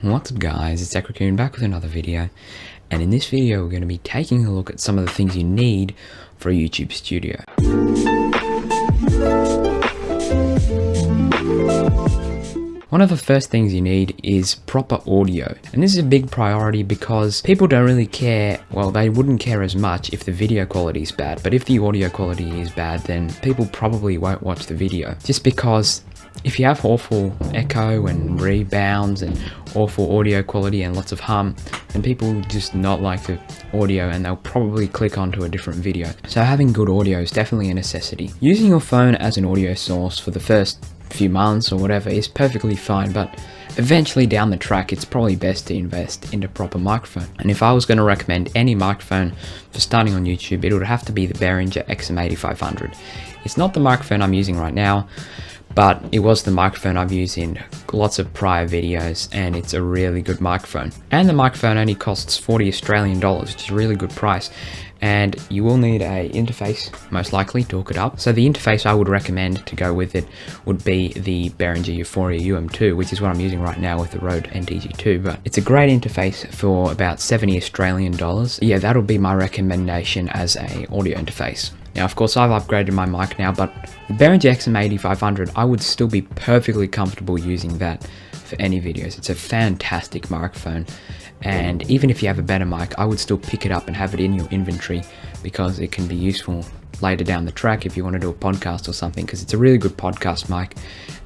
What's up guys, it's Ekraccoon back with another video, and in this video we're going to be taking a look at some of the things you need for a YouTube studio. One of the first things you need is proper audio, and this is a big priority because people don't really care. Well, they wouldn't care as much if the video quality is bad, but if the audio quality is bad, then people probably won't watch the video, just because if you have awful echo and rebounds and awful audio quality and lots of hum, then people will just not like the audio and they'll probably click onto a different video. So having good audio is definitely a necessity. Using your phone as an audio source for the first few months or whatever is perfectly fine, but eventually down the track it's probably best to invest into proper microphone. And if I was going to recommend any microphone for starting on YouTube, it would have to be the Behringer XM8500. It's not the microphone I'm using right now, but it was the microphone I've used in lots of prior videos, and it's a really good microphone. And the microphone only costs 40 Australian dollars, which is a really good price. And you will need a interface, most likely, to hook it up. So the interface I would recommend to go with it would be the Behringer Euphoria UM2, which is what I'm using right now with the Rode NTG2. But it's a great interface for about 70 Australian dollars. Yeah, that'll be my recommendation as a audio interface. Now, of course, I've upgraded my mic now, but the Behringer XM8500, I would still be perfectly comfortable using that for any videos. It's a fantastic microphone, and even if you have a better mic, I would still pick it up and have it in your inventory because it can be useful later down the track if you want to do a podcast or something, because it's a really good podcast mic,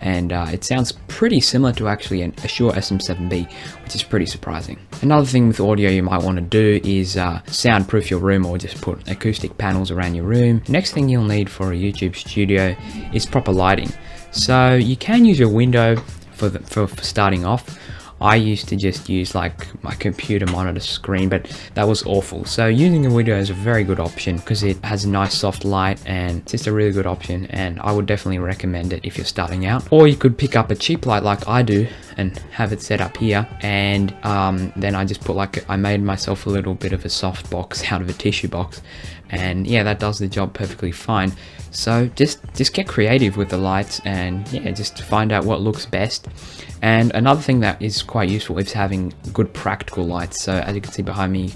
and it sounds pretty similar to actually a Shure SM7B, which is pretty surprising. Another thing with audio you might want to do is soundproof your room, or just put acoustic panels around your room. Next thing you'll need for a YouTube studio is proper lighting. So you can use your window for starting off. I used to just use like my computer monitor screen, but that was awful. So using a window is a very good option because it has a nice soft light, and it's just a really good option, and I would definitely recommend it if you're starting out. Or you could pick up a cheap light like I do and have it set up here, and then I just put I made myself a little bit of a soft box out of a tissue box, and yeah, that does the job perfectly fine. So just get creative with the lights, and yeah, just find out what looks best. And another thing that is quite useful is having good practical lights. So as you can see behind me,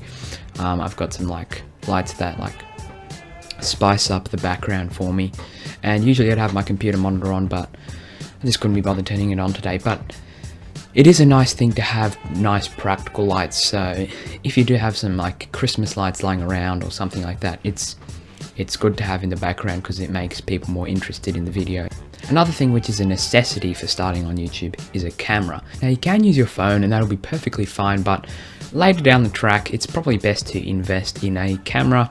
I've got some lights that spice up the background for me. And usually I'd have my computer monitor on, but I just couldn't be bothered turning it on today. But it is a nice thing to have nice practical lights. So if you do have some Christmas lights lying around or something like that, it's good to have in the background because it makes people more interested in the video. Another thing which is a necessity for starting on YouTube is a camera. Now you can use your phone and that'll be perfectly fine, but later down the track it's probably best to invest in a camera.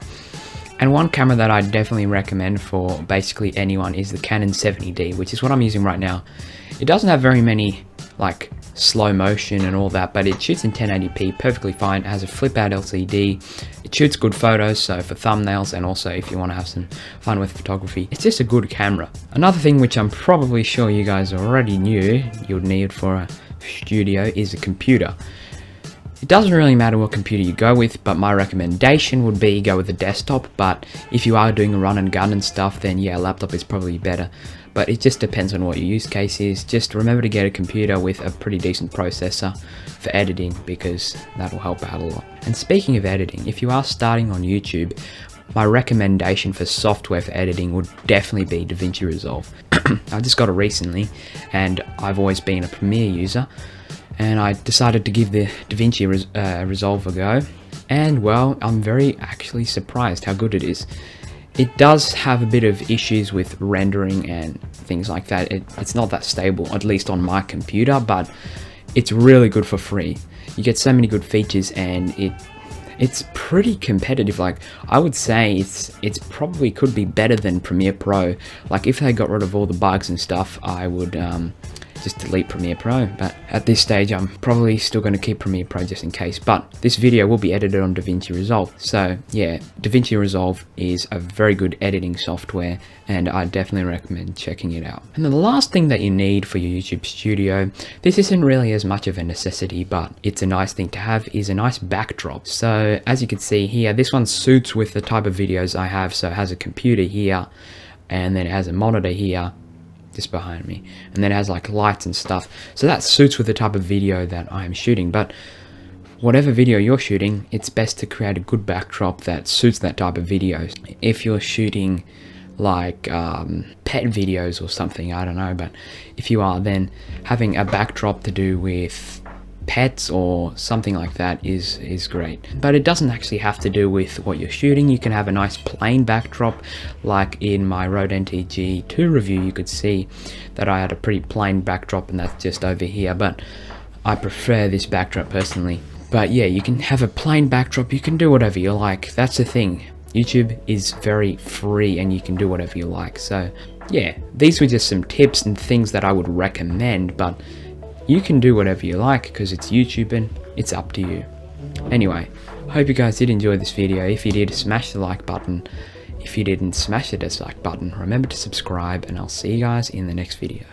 And one camera that I definitely recommend for basically anyone is the Canon 70D, which is what I'm using right now. It doesn't have very many slow motion and all that, but it shoots in 1080p perfectly fine. It has a flip out LCD. It shoots good photos, so for thumbnails, and also if you want to have some fun with photography, it's just a good camera. Another thing which I'm probably sure you guys already knew you'd need for a studio is a computer. It doesn't really matter what computer you go with, but my recommendation would be go with a desktop. But if you are doing a run and gun and stuff, then yeah, a laptop is probably better. But it just depends on what your use case is. Just remember to get a computer with a pretty decent processor for editing, because that'll help out a lot. And speaking of editing, if you are starting on YouTube, my recommendation for software for editing would definitely be DaVinci Resolve. I just got it recently, and I've always been a Premiere user, and I decided to give the DaVinci Resolve a go, and well, I'm very actually surprised how good it is. It does have a bit of issues with rendering and things like that. It's not that stable, at least on my computer, but it's really good for free. You get so many good features, and it's pretty competitive. I would say it's probably could be better than Premiere Pro. If they got rid of all the bugs and stuff, I would just delete Premiere Pro, but at this stage I'm probably still going to keep Premiere Pro just in case. But this video will be edited on DaVinci Resolve, so yeah, DaVinci Resolve is a very good editing software, and I definitely recommend checking it out. And then the last thing that you need for your YouTube studio, this isn't really as much of a necessity, but it's a nice thing to have, is a nice backdrop. So as you can see here, this one suits with the type of videos I have. So it has a computer here, and then it has a monitor here, this behind me, and then it has like lights and stuff, so that suits with the type of video that I'm shooting. But whatever video you're shooting, it's best to create a good backdrop that suits that type of videos. If you're shooting like pet videos or something, I don't know, but if you are, then having a backdrop to do with pets or something like that is great. But it doesn't actually have to do with what you're shooting. You can have a nice plain backdrop, like in my Rode NTG 2 review. You could see that I had a pretty plain backdrop, and that's just over here, but I prefer this backdrop personally. But yeah, you can have a plain backdrop, you can do whatever you like. That's the thing, YouTube is very free and you can do whatever you like. So yeah, these were just some tips and things that I would recommend, but you can do whatever you like because it's YouTube and it's up to you. Anyway, hope you guys did enjoy this video. If you did, smash the like button. If you didn't, smash the dislike button. Remember to subscribe, and I'll see you guys in the next video.